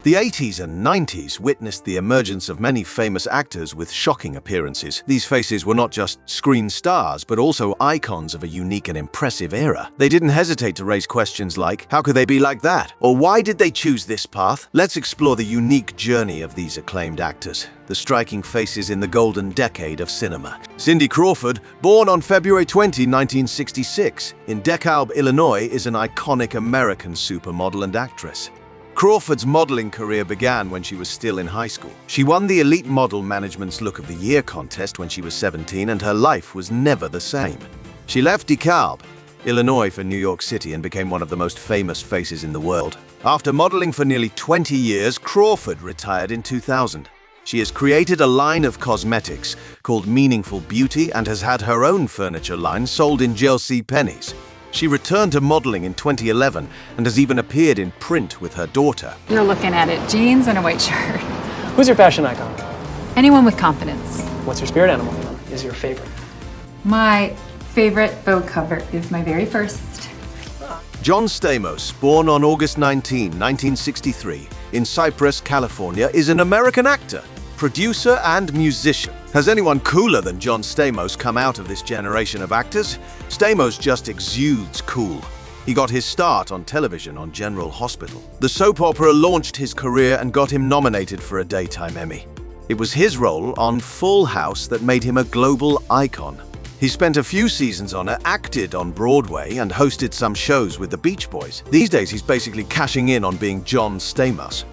The 80s and 90s witnessed the emergence of many famous actors with shocking appearances. These faces were not just screen stars, but also icons of a unique and impressive era. They didn't hesitate to raise questions like, how could they be like that? Or why did they choose this path? Let's explore the unique journey of these acclaimed actors, the striking faces in the golden decade of cinema. Cindy Crawford, born on February 20, 1966, in DeKalb, Illinois, is an iconic American supermodel and actress. Crawford's modeling career began when she was still in high school. She won the Elite Model Management's Look of the Year contest when she was 17, and her life was never the same. She left DeKalb, Illinois for New York City and became one of the most famous faces in the world. After modeling for nearly 20 years, Crawford retired in 2000. She has created a line of cosmetics called Meaningful Beauty and has had her own furniture line sold in JCPenney's. She returned to modeling in 2011 and has even appeared in print with her daughter. You're looking at it, jeans and a white shirt. Who's your fashion icon? Anyone with confidence. What's your spirit animal? Is your favorite? My favorite Vogue cover is my very first. John Stamos, born on August 19, 1963, in Cypress, California, is an American actor, producer, and musician. Has anyone cooler than John Stamos come out of this generation of actors? Stamos just exudes cool. He got his start on television on General Hospital. The soap opera launched his career and got him nominated for a Daytime Emmy. It was his role on Full House that made him a global icon. He spent a few seasons on it, acted on Broadway, and hosted some shows with the Beach Boys. These days, he's basically cashing in on being John Stamos.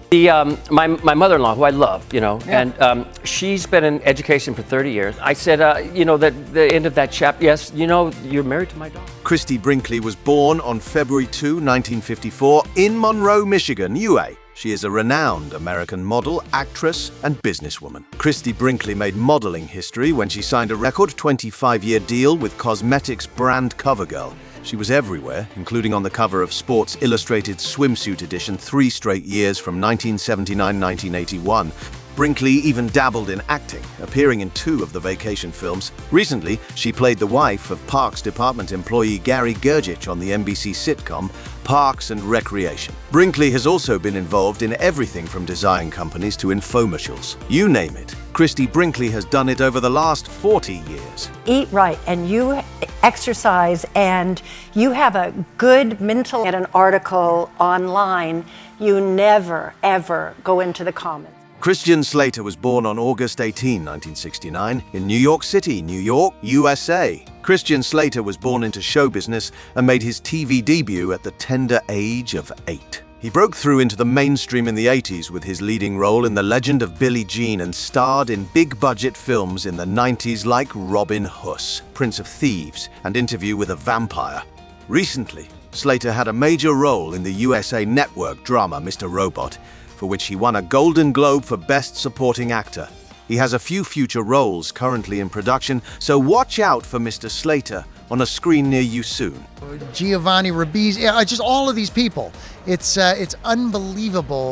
My mother-in-law, who I love, and she's been in education for 30 years. I said, that the end of that chapter, yes, you're married to my daughter. Christie Brinkley was born on February 2, 1954, in Monroe, Michigan, UA. She is a renowned American model, actress, and businesswoman. Christie Brinkley made modeling history when she signed a record 25-year deal with cosmetics brand CoverGirl. She was everywhere, including on the cover of Sports Illustrated Swimsuit Edition 3 straight years from 1979-1981. Brinkley even dabbled in acting, appearing in 2 of the Vacation films. Recently, she played the wife of Parks Department employee Gary Gergich on the NBC sitcom Parks and Recreation. Brinkley has also been involved in everything from design companies to infomercials. You name it. Christie Brinkley has done it over the last 40 years. Eat right and you exercise and you have a good mental... At an article online, you never, ever go into the comments. Christian Slater was born on August 18, 1969, in New York City, New York, USA. Christian Slater was born into show business and made his TV debut at the tender age of 8. He broke through into the mainstream in the 80s with his leading role in The Legend of Billie Jean and starred in big-budget films in the 90s like Robin Hood, Prince of Thieves, and Interview with a Vampire. Recently, Slater had a major role in the USA Network drama Mr. Robot, for which he won a Golden Globe for Best Supporting Actor. He has a few future roles currently in production, so watch out for Mr. Slater on a screen near you soon. Giovanni Ribisi, just all of these people. It's unbelievable.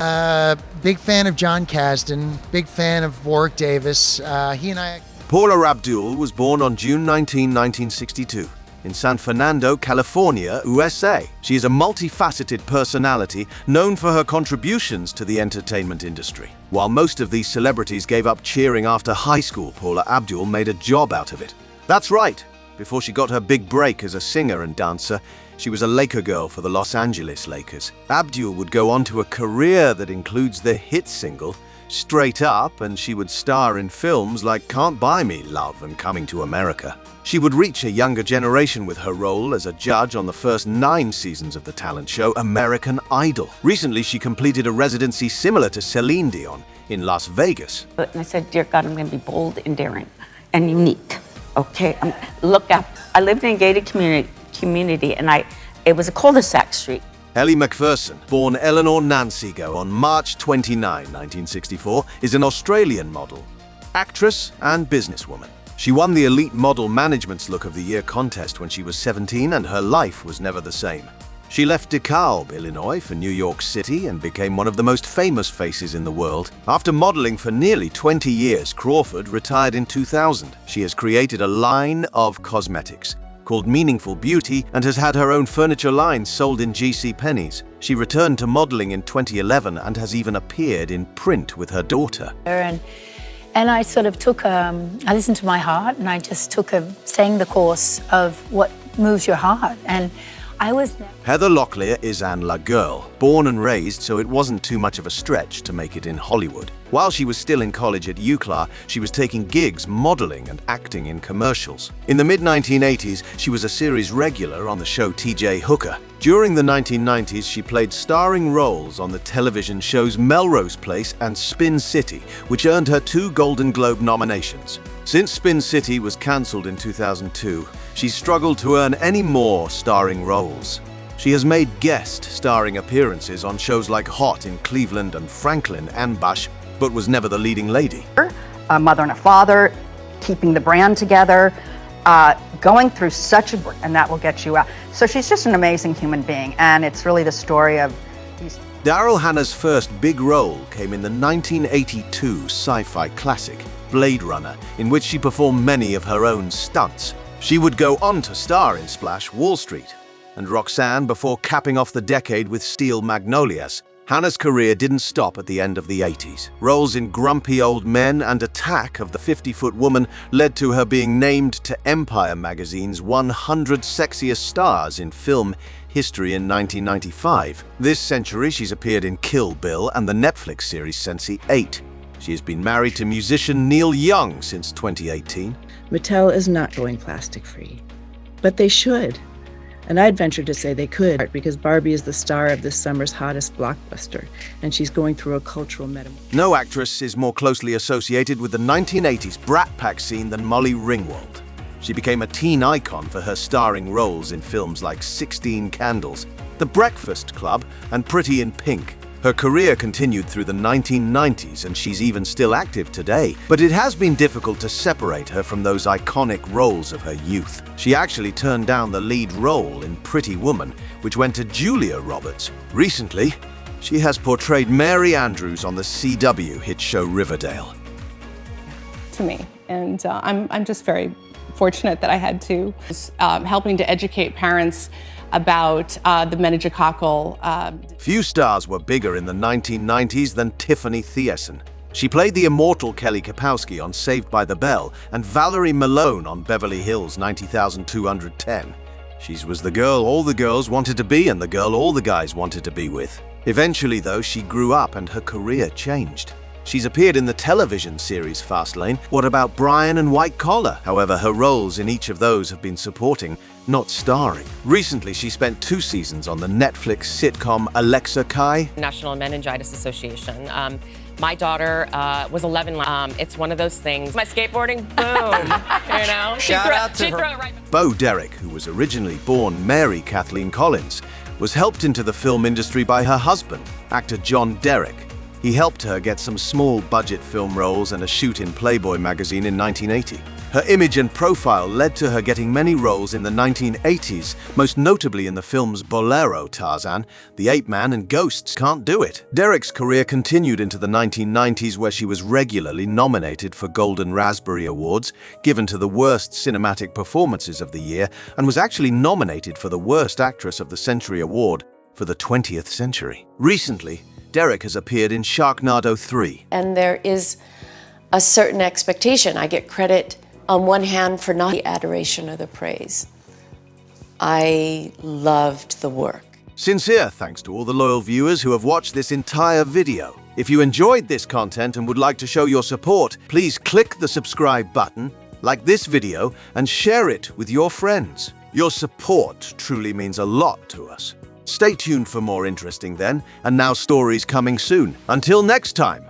Big fan of John Kasdan, big fan of Warwick Davis. He and I... Paula Abdul was born on June 19, 1962. In San Fernando, California, USA. She is a multifaceted personality known for her contributions to the entertainment industry. While most of these celebrities gave up cheering after high school, Paula Abdul made a job out of it. That's right. Before she got her big break as a singer and dancer, she was a Laker girl for the Los Angeles Lakers. Abdul would go on to a career that includes the hit single Straight Up, and she would star in films like Can't Buy Me, Love, and Coming to America. She would reach a younger generation with her role as a judge on the first 9 seasons of the talent show American Idol. Recently, she completed a residency similar to Celine Dion in Las Vegas. And I said, dear God, I'm going to be bold and daring and unique. Okay, look out. I lived in a gated community, and it was a cul-de-sac street. Ellie Macpherson, born Eleanor Nancigo on March 29, 1964, is an Australian model, actress, and businesswoman. She won the Elite Model Management's Look of the Year contest when she was 17, and her life was never the same. She left DeKalb, Illinois for New York City and became one of the most famous faces in the world. After modeling for nearly 20 years, Crawford retired in 2000. She has created a line of cosmetics called Meaningful Beauty and has had her own furniture line sold in JCPenney's. She returned to modeling in 2011 and has even appeared in print with her daughter. And I sort of I listened to my heart, and I just took staying the course of what moves your heart. And I was... Heather Locklear is an La Girl, born and raised, so it wasn't too much of a stretch to make it in Hollywood. While she was still in college at UCLA, she was taking gigs modeling and acting in commercials. In the mid-1980s, she was a series regular on the show T.J. Hooker. During the 1990s, she played starring roles on the television shows Melrose Place and Spin City, which earned her 2 Golden Globe nominations. Since Spin City was cancelled in 2002, she struggled to earn any more starring roles. She has made guest starring appearances on shows like Hot in Cleveland and Franklin Ambush, but was never the leading lady. A mother and a father, keeping the brand together, going through and that will get you out. So she's just an amazing human being, and it's really the story of these. Daryl Hannah's first big role came in the 1982 sci-fi classic, Blade Runner, in which she performed many of her own stunts. She would go on to star in Splash Wall Street and Roxanne before capping off the decade with Steel Magnolias. Hannah's career didn't stop at the end of the 80s. Roles in Grumpy Old Men and Attack of the 50-Foot Woman led to her being named to Empire magazine's 100 Sexiest Stars in Film History in 1995. This century, she's appeared in Kill Bill and the Netflix series Sense8. She has been married to musician Neil Young since 2018. Mattel is not going plastic-free, but they should. And I'd venture to say they could, because Barbie is the star of this summer's hottest blockbuster, and she's going through a cultural metamorphosis. No actress is more closely associated with the 1980s Brat Pack scene than Molly Ringwald. She became a teen icon for her starring roles in films like 16 Candles, The Breakfast Club, and Pretty in Pink. Her career continued through the 1990s, and she's even still active today, but it has been difficult to separate her from those iconic roles of her youth. She actually turned down the lead role in Pretty Woman, which went to Julia Roberts. Recently, she has portrayed Mary Andrews on the CW hit show Riverdale. To me, and I'm just very fortunate that I had to helping to educate parents about the meningococcal. Few stars were bigger in the 1990s than Tiffany Thiessen. She played the immortal Kelly Kapowski on Saved by the Bell and Valerie Malone on Beverly Hills 90210. She was the girl all the girls wanted to be and the girl all the guys wanted to be with. Eventually, though, she grew up and her career changed. She's appeared in the television series Fastlane, What About Brian and White Collar? However, her roles in each of those have been supporting, not starring. Recently, she spent 2 seasons on the Netflix sitcom Alexa Kai. National Meningitis Association. My daughter was 11. It's one of those things. My skateboarding, boom, you know? She'd throw it right back. Bo Derek, who was originally born Mary Kathleen Collins, was helped into the film industry by her husband, actor John Derek. He helped her get some small-budget film roles and a shoot in Playboy magazine in 1980. Her image and profile led to her getting many roles in the 1980s, most notably in the films Bolero, Tarzan, The Ape Man, and Ghosts Can't Do It. Derek's career continued into the 1990s, where she was regularly nominated for Golden Raspberry Awards, given to the worst cinematic performances of the year, and was actually nominated for the Worst Actress of the Century Award for the 20th century. Recently, Derek has appeared in Sharknado 3. And there is a certain expectation. I get credit on one hand for not the adoration or the praise. I loved the work. Sincere thanks to all the loyal viewers who have watched this entire video. If you enjoyed this content and would like to show your support, please click the subscribe button, like this video, and share it with your friends. Your support truly means a lot to us. Stay tuned for more interesting then, and now stories coming soon. Until next time.